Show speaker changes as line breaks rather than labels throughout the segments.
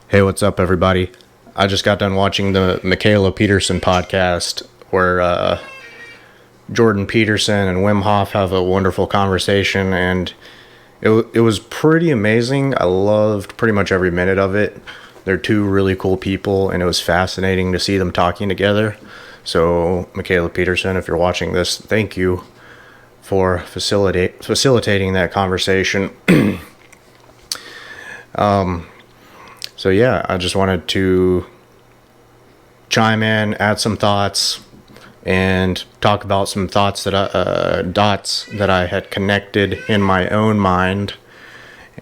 Hey, what's up, everybody? I just got done watching the Mikhaila Peterson podcast where Jordan Peterson and Wim Hof have a wonderful conversation, and it was pretty amazing. I loved pretty much every minute of it. They're two really cool people, and it was fascinating to see them talking together. So, Mikhaila Peterson, if you're watching this, thank you for facilitating that conversation. So yeah, I just wanted to chime in, add some thoughts, and talk about some thoughts that dots that I had connected in my own mind.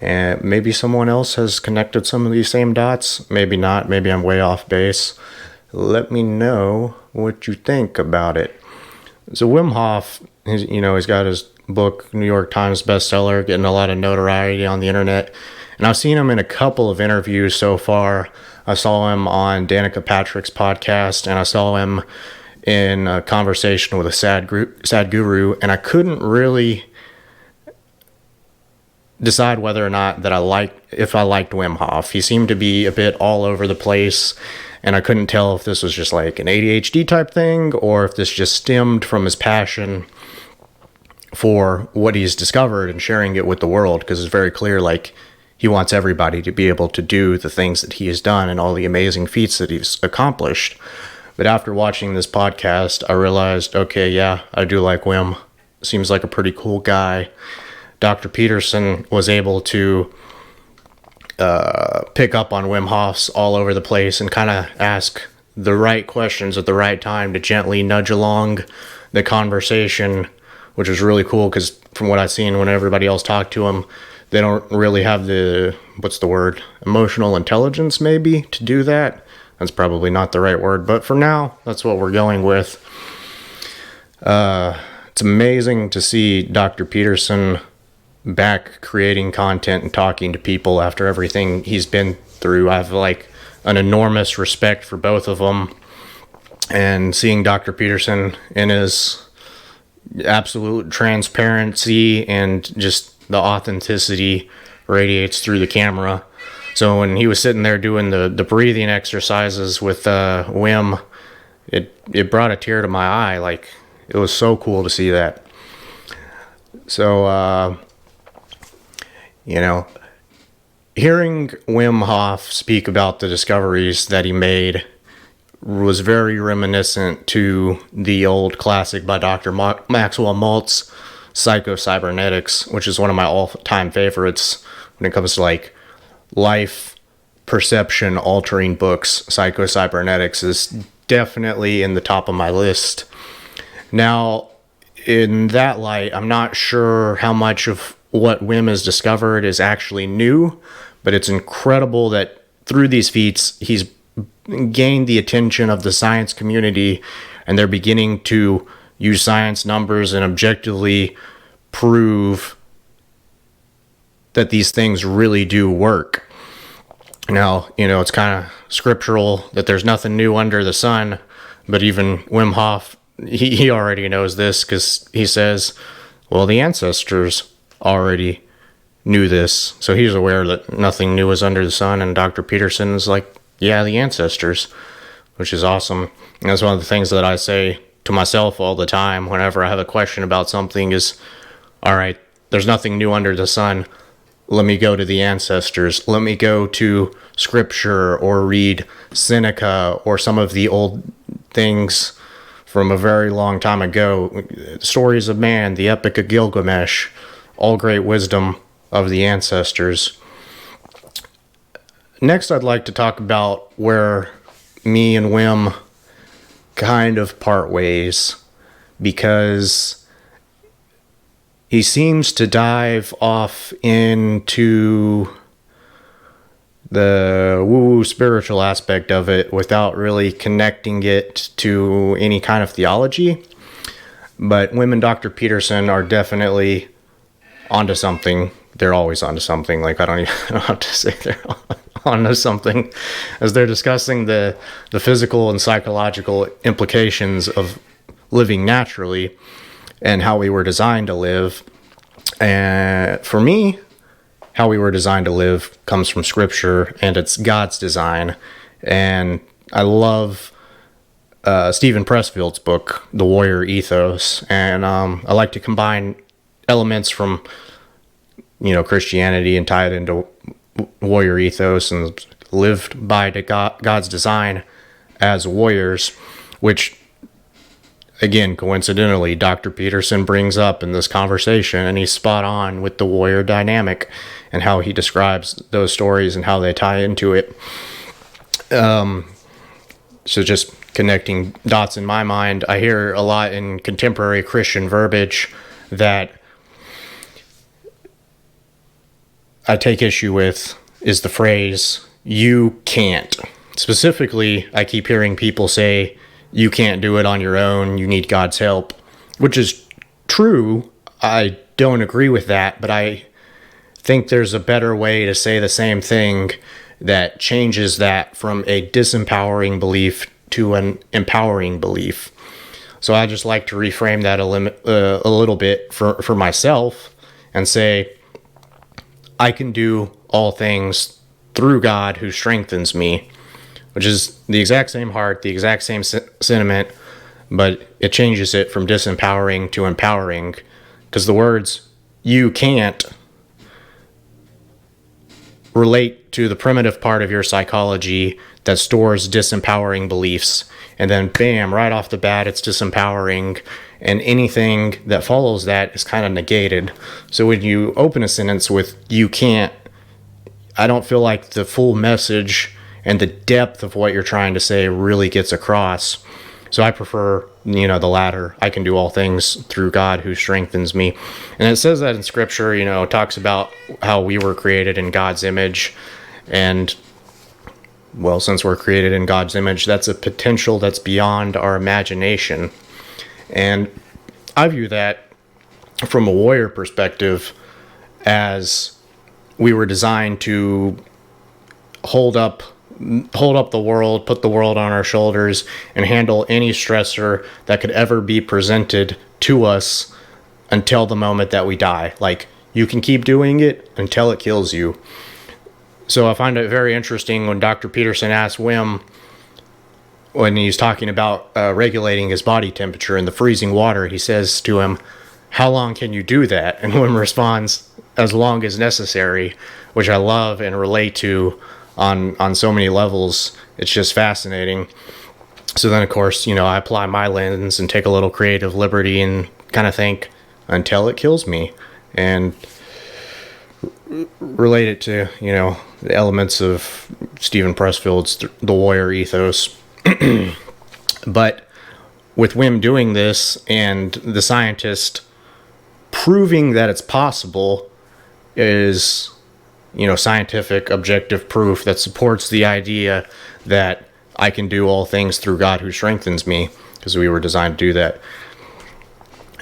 And maybe someone else has connected some of these same dots. Maybe not. Maybe I'm way off base. Let me know what you think about it. So Wim Hof, he's got his book, New York Times bestseller, getting a lot of notoriety on the internet. And I've seen him in a couple of interviews so far. I saw him on Danica Patrick's podcast, and I saw him in a conversation with a sad guru, and I couldn't really decide whether or not that if I liked Wim Hof. He seemed to be a bit all over the place, and I couldn't tell if this was just like an ADHD type thing or if this just stemmed from his passion for what he's discovered and sharing it with the world, because it's very clear, like, he wants everybody to be able to do the things that he has done and all the amazing feats that he's accomplished. But after watching this podcast, I realized, okay, yeah, I do like Wim. Seems like a pretty cool guy. Dr. Peterson was able to pick up on Wim Hof's all over the place and kind of ask the right questions at the right time to gently nudge along the conversation, which was really cool because from what I've seen when everybody else talked to him, they don't really have emotional intelligence maybe to do that. That's probably not the right word, but for now, that's what we're going with. It's amazing to see Dr. Peterson back creating content and talking to people after everything he's been through. I have like an enormous respect for both of them, and seeing Dr. Peterson in his absolute transparency and just the authenticity radiates through the camera. So when he was sitting there doing the breathing exercises with Wim, it brought a tear to my eye. Like, it was so cool to see that. So, hearing Wim Hof speak about the discoveries that he made was very reminiscent to the old classic by Dr. Maxwell Maltz, Psycho-Cybernetics, which is one of my all-time favorites when it comes to like life perception altering books. Psycho-Cybernetics is definitely in the top of my list. Now, in that light, I'm not sure how much of what Wim has discovered is actually new, but it's incredible that through these feats, he's gained the attention of the science community, and they're beginning to use science numbers and objectively prove that these things really do work. Now, it's kind of scriptural that there's nothing new under the sun, but even Wim Hof, he already knows this because he says, well, the ancestors already knew this. So he's aware that nothing new is under the sun, and Dr. Peterson is like, yeah, the ancestors, which is awesome. And that's one of the things that I say to myself all the time whenever I have a question about something is, all right, there's nothing new under the sun. Let me go to the ancestors. Let me go to scripture or read Seneca or some of the old things from a very long time ago. Stories of Man, the Epic of Gilgamesh, all great wisdom of the ancestors. Next, I'd like to talk about where me and Wim kind of part ways, because he seems to dive off into the woo-woo spiritual aspect of it without really connecting it to any kind of theology. But Wim and Dr. Peterson are definitely onto something. They're always onto something. Like, I don't have to say they're onto something, as they're discussing the physical and psychological implications of living naturally and how we were designed to live. And for me, how we were designed to live comes from Scripture, and it's God's design. And I love Stephen Pressfield's book, The Warrior Ethos, and I like to combine elements from Christianity and tie it into warrior ethos and lived by God's design as warriors, which again, coincidentally, Dr. Peterson brings up in this conversation, and he's spot on with the warrior dynamic and how he describes those stories and how they tie into it. So just connecting dots in my mind, I hear a lot in contemporary Christian verbiage that I take issue with is the phrase, "you can't." Specifically, I keep hearing people say, "You can't do it on your own, you need God's help," which is true. I don't agree with that, but I think there's a better way to say the same thing that changes that from a disempowering belief to an empowering belief. So I just like to reframe that a little bit for myself and say, I can do all things through God who strengthens me, which is the exact same heart, the exact same sentiment, but it changes it from disempowering to empowering, because the words "you can't" relate to the primitive part of your psychology that stores disempowering beliefs, and then bam, right off the bat, it's disempowering, and anything that follows that is kind of negated. So when you open a sentence with "you can't," I don't feel like the full message and the depth of what you're trying to say really gets across. So I prefer, the latter. I can do all things through God who strengthens me. And it says that in Scripture, it talks about how we were created in God's image. And, well, since we're created in God's image, that's a potential that's beyond our imagination. And I view that from a warrior perspective as we were designed to hold up the world, put the world on our shoulders, and handle any stressor that could ever be presented to us until the moment that we die. Like, you can keep doing it until it kills you. So I find it very interesting when Dr. Peterson asked Wim, when he's talking about regulating his body temperature in the freezing water, he says to him, "How long can you do that?" And Wim responds, "As long as necessary," which I love and relate to on so many levels. It's just fascinating. So then, of course, I apply my lens and take a little creative liberty and kind of think until it kills me, and relate it to, the elements of Stephen Pressfield's The Warrior Ethos. But with Wim doing this and the scientist proving that it's possible is, scientific objective proof that supports the idea that I can do all things through God who strengthens me, because we were designed to do that.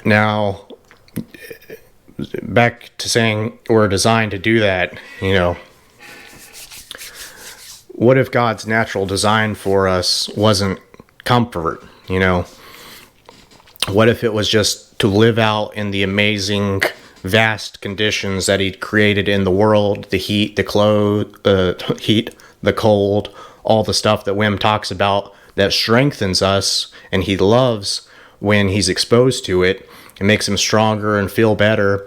Now, back to saying we're designed to do that, what if God's natural design for us wasn't comfort? What if it was just to live out in the amazing, vast conditions that he created in the world, the heat, the cold, all the stuff that Wim talks about that strengthens us, and he loves when he's exposed to it. It makes him stronger and feel better.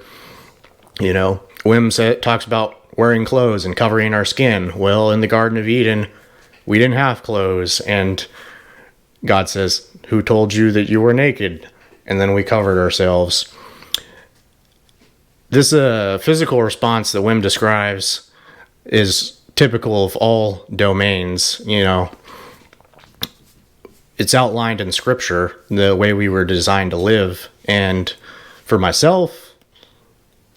Wim talks about wearing clothes and covering our skin. Well, in the Garden of Eden, we didn't have clothes, and God says, "Who told you that you were naked?" And then we covered ourselves. This physical response that Wim describes is typical of all domains. It's outlined in Scripture, the way we were designed to live. And for myself,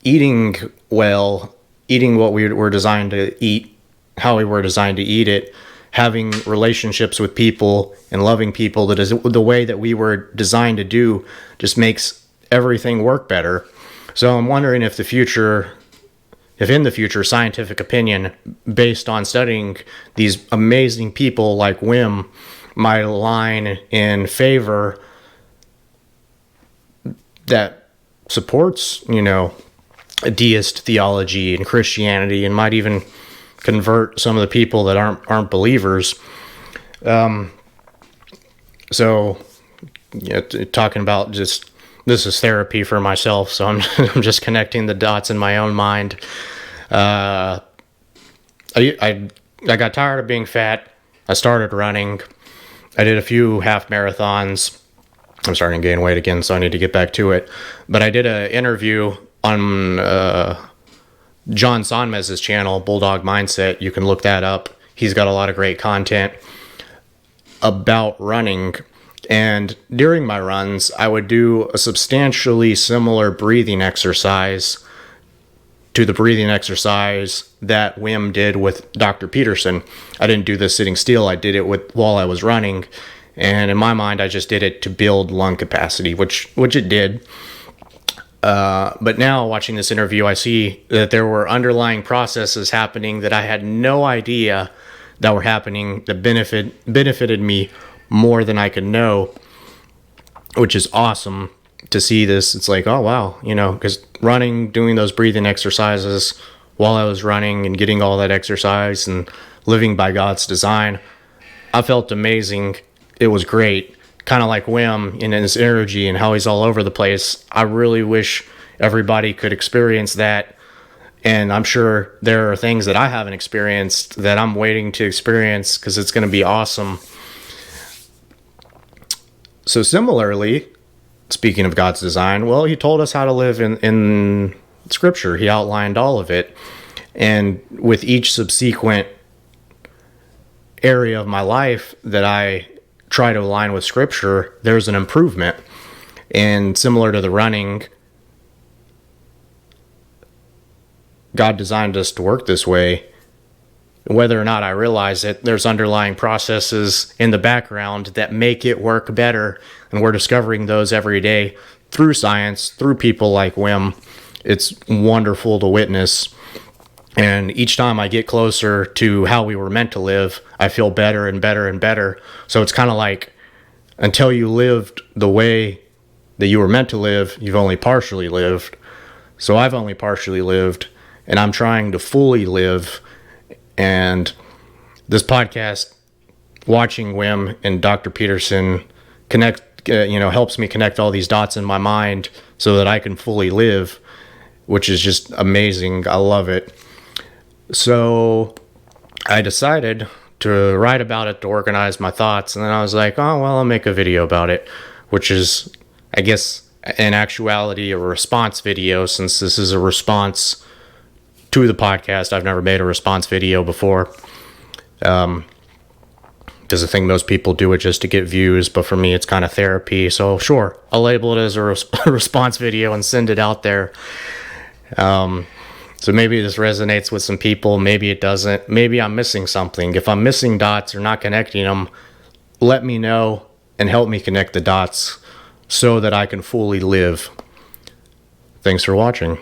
eating well, eating what we were designed to eat, how we were designed to eat it, having relationships with people and loving people that is the way that we were designed to do, just makes everything work better. So I'm wondering if in the future, scientific opinion based on studying these amazing people like Wim might align in favor that supports, a deist theology in Christianity, and might even convert some of the people that aren't believers. So yeah, talking about just, this is therapy for myself, so I'm I'm just connecting the dots in my own mind. I got tired of being fat. I started running. I did a few half marathons. I'm starting to gain weight again, so I need to get back to it. But I did an interview on John Sonmez's channel, Bulldog Mindset. You can look that up. He's got a lot of great content about running. And during my runs, I would do a substantially similar breathing exercise to the breathing exercise that Wim did with Dr. Peterson. I didn't do this sitting still. I did it while I was running. And in my mind, I just did it to build lung capacity, which it did. But now watching this interview, I see that there were underlying processes happening that I had no idea that were happening that benefited me more than I could know, which is awesome to see this. It's like, oh wow, because running, doing those breathing exercises while I was running and getting all that exercise and living by God's design, I felt amazing. It was great. Kind of like Wim in his energy and how he's all over the place. I really wish everybody could experience that. And I'm sure there are things that I haven't experienced that I'm waiting to experience, because it's going to be awesome. So similarly, speaking of God's design, well, he told us how to live in Scripture. He outlined all of it. And with each subsequent area of my life that I try to align with Scripture, there's an improvement. And similar to the running, God designed us to work this way. Whether or not I realize it, there's underlying processes in the background that make it work better. And we're discovering those every day through science, through people like Wim. It's wonderful to witness. And each time I get closer to how we were meant to live, I feel better and better and better. So it's kind of like, until you lived the way that you were meant to live, you've only partially lived. So I've only partially lived, and I'm trying to fully live. And this podcast, watching Wim and Dr. Peterson connect, helps me connect all these dots in my mind so that I can fully live, which is just amazing. I love it. So I decided to write about it to organize my thoughts. And then I was like, oh, well, I'll make a video about it, which is, I guess, in actuality, a response video, since this is a response to the podcast. I've never made a response video before. Because I think most people do it just to get views, but for me, it's kind of therapy. So sure, I'll label it as a response video and send it out there. So maybe this resonates with some people, maybe it doesn't. Maybe I'm missing something. If I'm missing dots or not connecting them, let me know and help me connect the dots so that I can fully live. Thanks for watching.